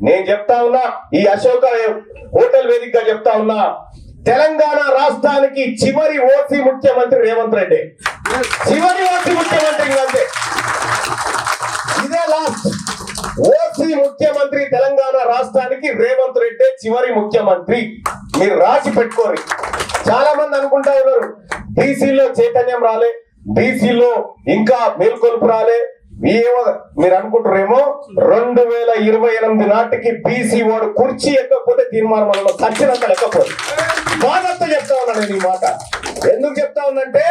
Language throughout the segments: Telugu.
నేను చెప్తా ఉన్నా, ఈ అశోక హోటల్ వేదికగా చెప్తా ఉన్నా, తెలంగాణ రాష్ట్రానికి చివరి ఓసీ ముఖ్యమంత్రి రేవంత్ రెడ్డి. చివరి ఓసీ ముఖ్యమంత్రి అంతే, ఇదే లాస్ట్ ఓసీ ముఖ్యమంత్రి. తెలంగాణ రాష్ట్రానికి రేవంత్ రెడ్డి చివరి ముఖ్యమంత్రి. మీరు రాసి పెట్టుకోరు. చాలా మంది అనుకుంటా ఉన్నారు బీసీలో చైతన్యం రాలే, బీసీలో ఇంకా మేల్కొల్పు రాలే. మీరు అనుకుంటారేమో 2028 నాటికి బీసీ వాడు కుర్చీ ఎక్కకపోతే తీర్మానంలో ఖచ్చితంగా లెక్కపోదు. బాధతో చెప్తా ఉన్నా నేను ఈ మాట. ఎందుకు చెప్తా ఉన్నంటే,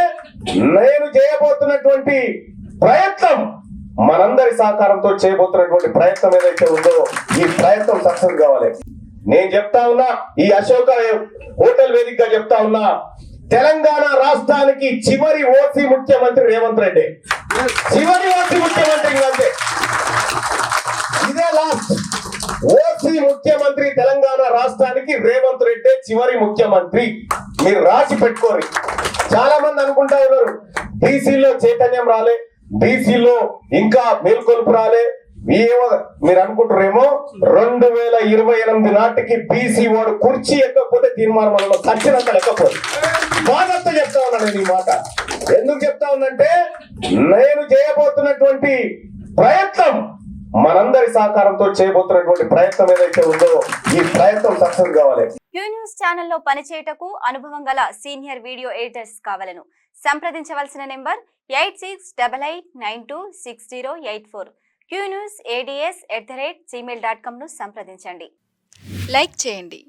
నేను చేయబోతున్నటువంటి ప్రయత్నం, మనందరి సహకారంతో చేయబోతున్నటువంటి ప్రయత్నం ఏదైతే ఉందో, ఈ ప్రయత్నం సక్సెస్ కావాలి. నేను చెప్తా ఉన్నా, ఈ అశోక హోటల్ వేదికగా చెప్తా ఉన్నా, తెలంగాణ రాష్ట్రానికి చివరి ఓసీ ముఖ్యమంత్రి రేవంత్ రెడ్డి. చివరి ఓసీ ముఖ్యమంత్రి అంతే, ఇదే లాస్ట్ ఓసీ ముఖ్యమంత్రి. తెలంగాణ రాష్ట్రానికి రేవంత్ రెడ్డి చివరి ముఖ్యమంత్రి. మీరు రాసి పెట్టుకోరు. చాలా మంది అనుకుంటా ఉన్నారు బీసీలో చైతన్యం రాలే, బీసీలో ఇంకా మేల్కొల్పు రాలే. మీరు అనుకుంటారేమో 2028 నాటికి బీసీ వాడు కుర్చీ ఎక్కకపోతే తీర్మానంలో ఖచ్చితంగా లెక్కపోదు. బాధతో చెప్తా ఉన్నా నేను ఈ మాట. ఎందుకు చెప్తా ఉన్నంటే, నేను చేయబోతున్నటువంటి ప్రయత్నం, మనందరి సహకారంతో చేయబోతున్నటువంటి ప్రయత్నం ఏదైతే ఉందో, ఈ ప్రయత్నం సక్సెస్ కావాలి. క్యూ న్యూస్ ఛానల్లో పనిచేయటకు అనుభవం గల సీనియర్ వీడియో ఎడిటర్స్ కావాలను సంప్రదించవలసిన నెంబర్ 8688926084. qnewsads@gmail.com ను సంప్రదించండి. లైక్ చేయండి,